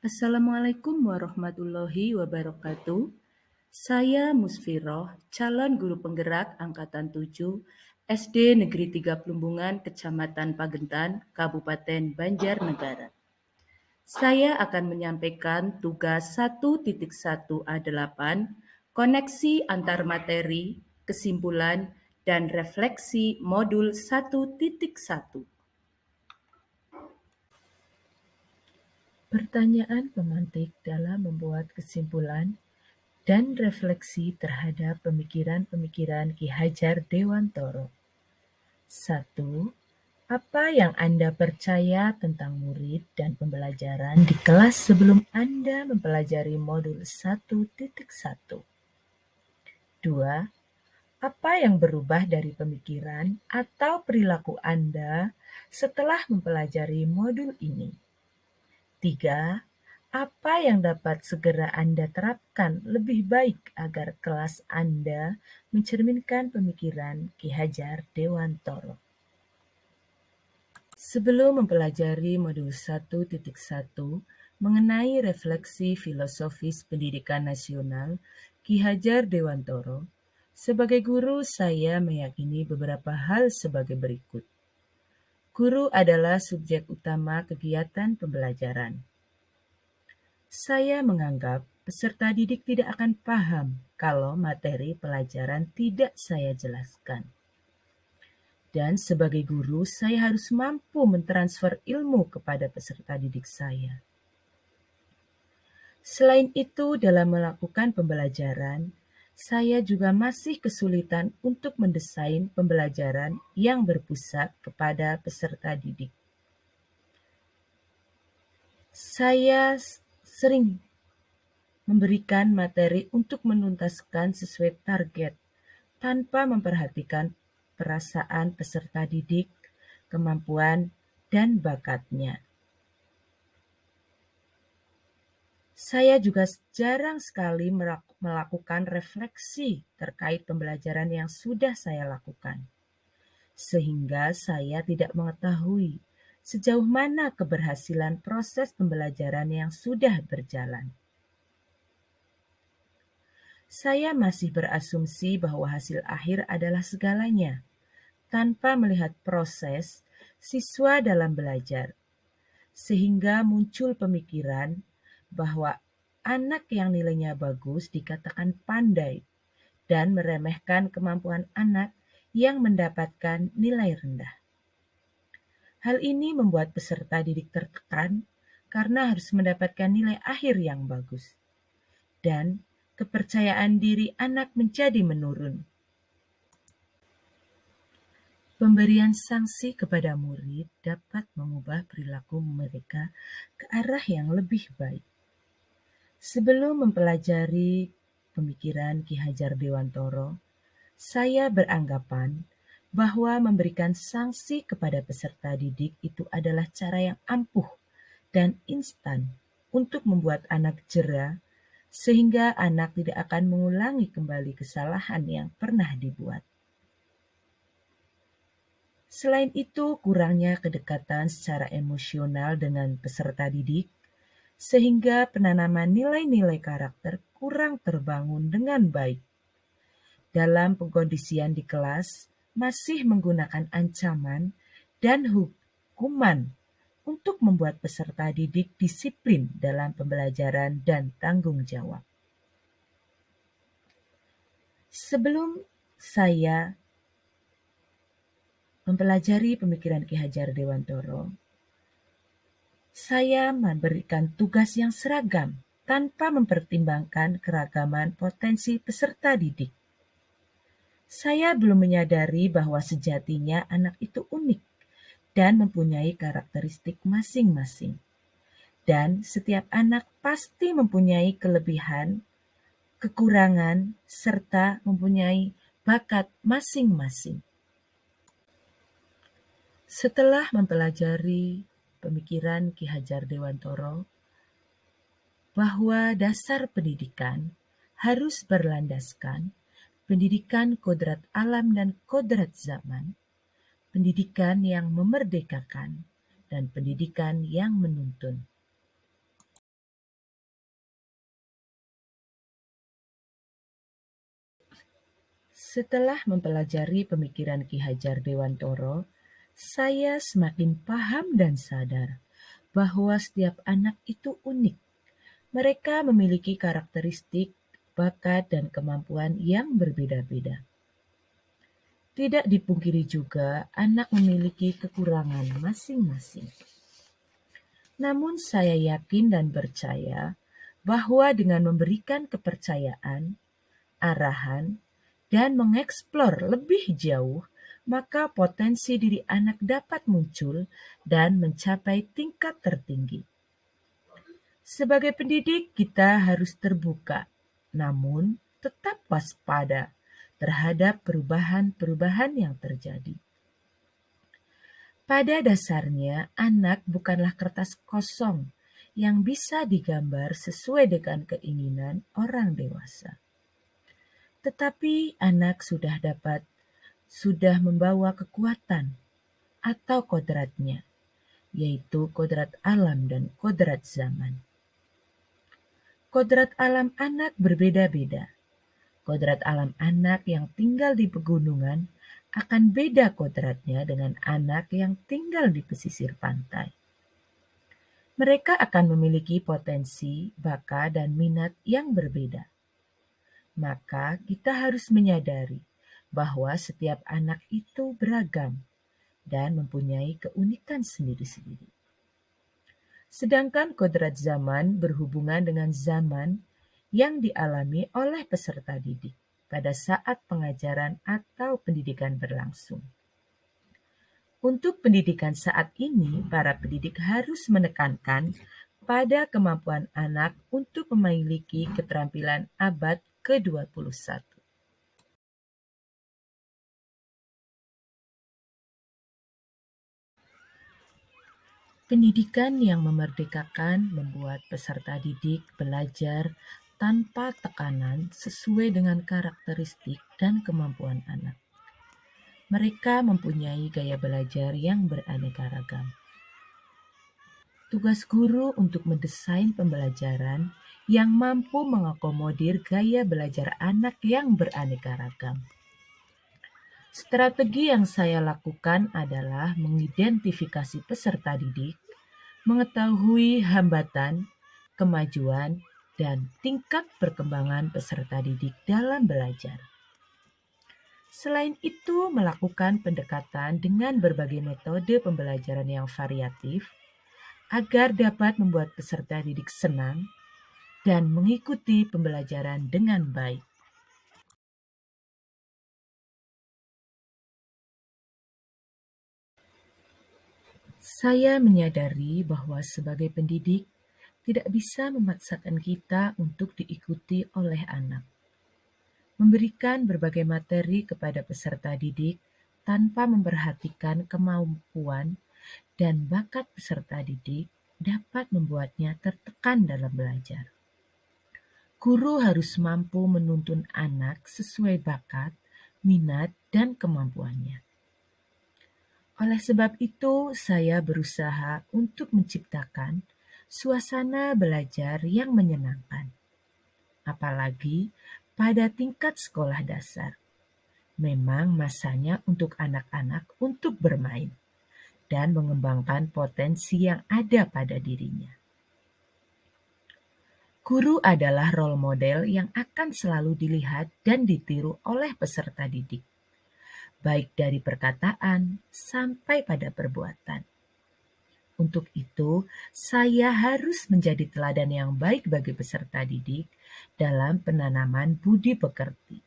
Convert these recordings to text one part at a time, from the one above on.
Assalamualaikum warahmatullahi wabarakatuh. Saya Musfiroh, calon guru penggerak Angkatan 7, SD Negeri 3 Plumbungan, Kecamatan Pagentan, Kabupaten Banjarnegara. Saya akan menyampaikan tugas 1.1A8, koneksi antar materi, kesimpulan, dan refleksi modul 1.1. Pertanyaan pemantik dalam membuat kesimpulan dan refleksi terhadap pemikiran-pemikiran Ki Hajar Dewantoro. 1. Apa yang Anda percaya tentang murid dan pembelajaran di kelas sebelum Anda mempelajari modul 1.1? 2. Apa yang berubah dari pemikiran atau perilaku Anda setelah mempelajari modul ini? 3. Apa yang dapat segera Anda terapkan lebih baik agar kelas Anda mencerminkan pemikiran Ki Hajar Dewantoro? Sebelum mempelajari modul 1.1 mengenai refleksi filosofis pendidikan nasional Ki Hajar Dewantoro, sebagai guru saya meyakini beberapa hal sebagai berikut. Guru adalah subjek utama kegiatan pembelajaran. Saya menganggap peserta didik tidak akan paham kalau materi pelajaran tidak saya jelaskan. Dan sebagai guru, saya harus mampu mentransfer ilmu kepada peserta didik saya. Selain itu, dalam melakukan pembelajaran, saya juga masih kesulitan untuk mendesain pembelajaran yang berpusat kepada peserta didik. Saya sering memberikan materi untuk menuntaskan sesuai target, tanpa memperhatikan perasaan peserta didik, kemampuan, dan bakatnya. Saya juga jarang sekali melakukan refleksi terkait pembelajaran yang sudah saya lakukan, sehingga saya tidak mengetahui sejauh mana keberhasilan proses pembelajaran yang sudah berjalan. Saya masih berasumsi bahwa hasil akhir adalah segalanya, tanpa melihat proses siswa dalam belajar, sehingga muncul pemikiran bahwa anak yang nilainya bagus dikatakan pandai dan meremehkan kemampuan anak yang mendapatkan nilai rendah. Hal ini membuat peserta didik tertekan karena harus mendapatkan nilai akhir yang bagus, dan kepercayaan diri anak menjadi menurun. Pemberian sanksi kepada murid dapat mengubah perilaku mereka ke arah yang lebih baik. Sebelum mempelajari pemikiran Ki Hajar Dewantoro, saya beranggapan bahwa memberikan sanksi kepada peserta didik itu adalah cara yang ampuh dan instan untuk membuat anak jera, sehingga anak tidak akan mengulangi kembali kesalahan yang pernah dibuat. Selain itu, kurangnya kedekatan secara emosional dengan peserta didik, sehingga penanaman nilai-nilai karakter kurang terbangun dengan baik. Dalam pengkondisian di kelas, masih menggunakan ancaman dan hukuman untuk membuat peserta didik disiplin dalam pembelajaran dan tanggung jawab. Sebelum saya mempelajari pemikiran Ki Hajar Dewantoro, saya memberikan tugas yang seragam tanpa mempertimbangkan keragaman potensi peserta didik. Saya belum menyadari bahwa sejatinya anak itu unik dan mempunyai karakteristik masing-masing. Dan setiap anak pasti mempunyai kelebihan, kekurangan, serta mempunyai bakat masing-masing. Setelah mempelajari pemikiran Ki Hajar Dewantoro, bahwa dasar pendidikan harus berlandaskan pendidikan kodrat alam dan kodrat zaman, pendidikan yang memerdekakan, dan pendidikan yang menuntun. Setelah mempelajari pemikiran Ki Hajar Dewantoro, saya semakin paham dan sadar bahwa setiap anak itu unik. Mereka memiliki karakteristik, bakat, dan kemampuan yang berbeda-beda. Tidak dipungkiri juga, anak memiliki kekurangan masing-masing. Namun saya yakin dan percaya bahwa dengan memberikan kepercayaan, arahan, dan mengeksplor lebih jauh, maka potensi diri anak dapat muncul dan mencapai tingkat tertinggi. Sebagai pendidik, kita harus terbuka, namun tetap waspada terhadap perubahan-perubahan yang terjadi. Pada dasarnya, anak bukanlah kertas kosong yang bisa digambar sesuai dengan keinginan orang dewasa. Tetapi anak sudah membawa kekuatan atau kodratnya, yaitu kodrat alam dan kodrat zaman. Kodrat alam anak berbeda-beda. Kodrat alam anak yang tinggal di pegunungan akan beda kodratnya dengan anak yang tinggal di pesisir pantai. Mereka akan memiliki potensi, bakat, dan minat yang berbeda. Maka kita harus menyadari bahwa setiap anak itu beragam dan mempunyai keunikan sendiri-sendiri. Sedangkan kodrat zaman berhubungan dengan zaman yang dialami oleh peserta didik pada saat pengajaran atau pendidikan berlangsung. Untuk pendidikan saat ini, para pendidik harus menekankan pada kemampuan anak untuk memiliki keterampilan abad ke-21. Pendidikan yang memerdekakan membuat peserta didik belajar tanpa tekanan sesuai dengan karakteristik dan kemampuan anak. Mereka mempunyai gaya belajar yang beraneka ragam. Tugas guru untuk mendesain pembelajaran yang mampu mengakomodir gaya belajar anak yang beraneka ragam. Strategi yang saya lakukan adalah mengidentifikasi peserta didik, mengetahui hambatan, kemajuan, dan tingkat perkembangan peserta didik dalam belajar. Selain itu, melakukan pendekatan dengan berbagai metode pembelajaran yang variatif agar dapat membuat peserta didik senang dan mengikuti pembelajaran dengan baik. Saya menyadari bahwa sebagai pendidik tidak bisa memaksakan kita untuk diikuti oleh anak. Memberikan berbagai materi kepada peserta didik tanpa memperhatikan kemampuan dan bakat peserta didik dapat membuatnya tertekan dalam belajar. Guru harus mampu menuntun anak sesuai bakat, minat, dan kemampuannya. Oleh sebab itu, saya berusaha untuk menciptakan suasana belajar yang menyenangkan, apalagi pada tingkat sekolah dasar. Memang masanya untuk anak-anak untuk bermain dan mengembangkan potensi yang ada pada dirinya. Guru adalah role model yang akan selalu dilihat dan ditiru oleh peserta didik, baik dari perkataan sampai pada perbuatan. Untuk itu, saya harus menjadi teladan yang baik bagi peserta didik dalam penanaman budi pekerti,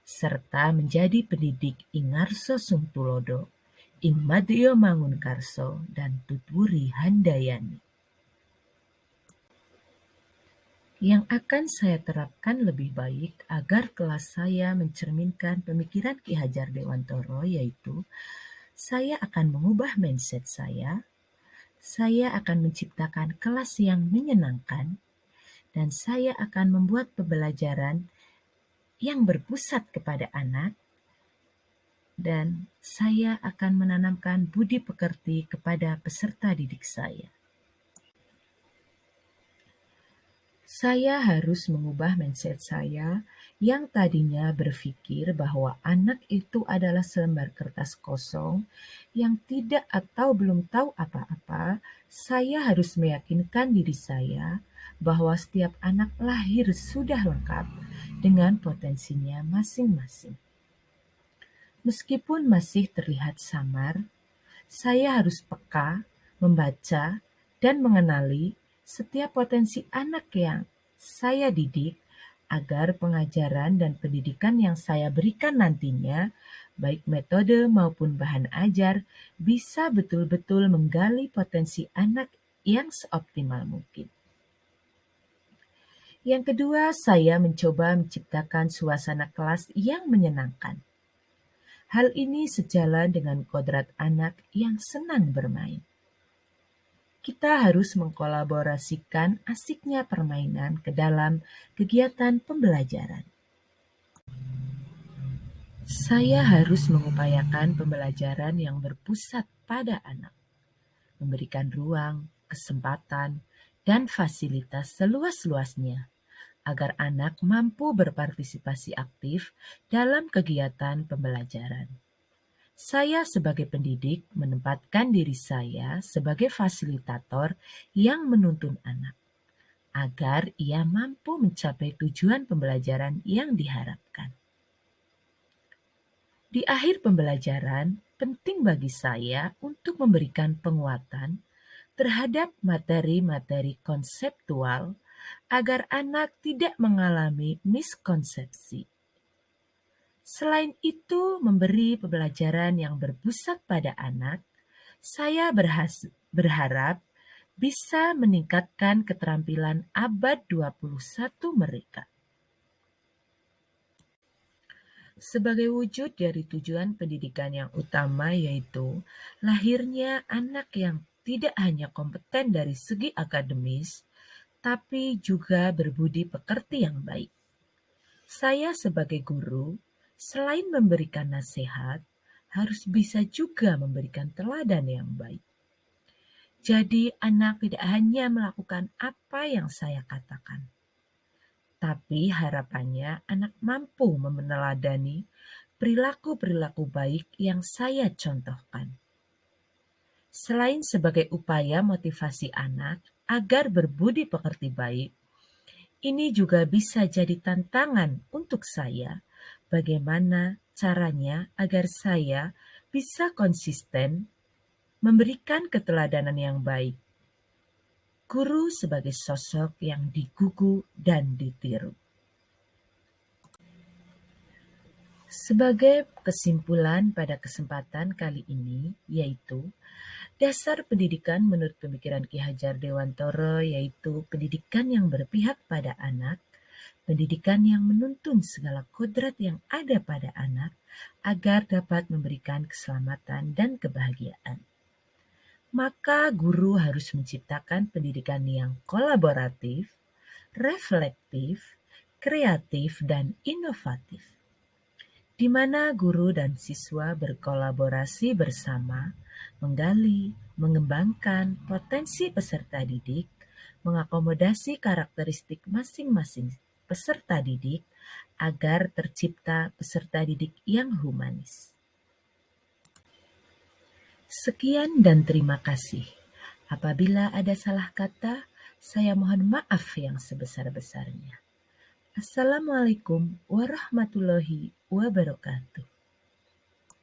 serta menjadi pendidik ing ngarsa sungtulodo, ing madya mangunkarso, dan tutwuri handayani. Yang akan saya terapkan lebih baik agar kelas saya mencerminkan pemikiran Ki Hajar Dewantoro, yaitu saya akan mengubah mindset saya akan menciptakan kelas yang menyenangkan, dan saya akan membuat pembelajaran yang berpusat kepada anak, dan saya akan menanamkan budi pekerti kepada peserta didik saya. Saya harus mengubah mindset saya yang tadinya berpikir bahwa anak itu adalah selembar kertas kosong yang tidak atau belum tahu apa-apa. Saya harus meyakinkan diri saya bahwa setiap anak lahir sudah lengkap dengan potensinya masing-masing. Meskipun masih terlihat samar, saya harus peka, membaca, dan mengenali setiap potensi anak yang saya didik agar pengajaran dan pendidikan yang saya berikan nantinya, baik metode maupun bahan ajar, bisa betul-betul menggali potensi anak yang seoptimal mungkin. Yang kedua, saya mencoba menciptakan suasana kelas yang menyenangkan. Hal ini sejalan dengan kodrat anak yang senang bermain. Kita harus mengkolaborasikan asiknya permainan ke dalam kegiatan pembelajaran. Saya harus mengupayakan pembelajaran yang berpusat pada anak, memberikan ruang, kesempatan, dan fasilitas seluas-luasnya agar anak mampu berpartisipasi aktif dalam kegiatan pembelajaran. Saya sebagai pendidik menempatkan diri saya sebagai fasilitator yang menuntun anak agar ia mampu mencapai tujuan pembelajaran yang diharapkan. Di akhir pembelajaran, penting bagi saya untuk memberikan penguatan terhadap materi-materi konseptual agar anak tidak mengalami miskonsepsi. Selain itu, memberi pembelajaran yang berpusat pada anak, saya berharap bisa meningkatkan keterampilan abad 21 mereka. Sebagai wujud dari tujuan pendidikan yang utama yaitu lahirnya anak yang tidak hanya kompeten dari segi akademis, tapi juga berbudi pekerti yang baik. Saya sebagai guru, selain memberikan nasihat, harus bisa juga memberikan teladan yang baik. Jadi anak tidak hanya melakukan apa yang saya katakan, tapi harapannya anak mampu meneladani perilaku-perilaku baik yang saya contohkan. Selain sebagai upaya motivasi anak agar berbudi pekerti baik, ini juga bisa jadi tantangan untuk saya bagaimana caranya agar saya bisa konsisten memberikan keteladanan yang baik. Guru sebagai sosok yang digugu dan ditiru. Sebagai kesimpulan pada kesempatan kali ini, yaitu dasar pendidikan menurut pemikiran Ki Hajar Dewantoro yaitu pendidikan yang berpihak pada anak, pendidikan yang menuntun segala kodrat yang ada pada anak agar dapat memberikan keselamatan dan kebahagiaan. Maka guru harus menciptakan pendidikan yang kolaboratif, reflektif, kreatif, dan inovatif, di mana guru dan siswa berkolaborasi bersama, menggali, mengembangkan potensi peserta didik, mengakomodasi karakteristik masing-masing peserta didik agar tercipta peserta didik yang humanis. Sekian dan terima kasih. Apabila ada salah kata, saya mohon maaf yang sebesar-besarnya. Assalamualaikum warahmatullahi wabarakatuh.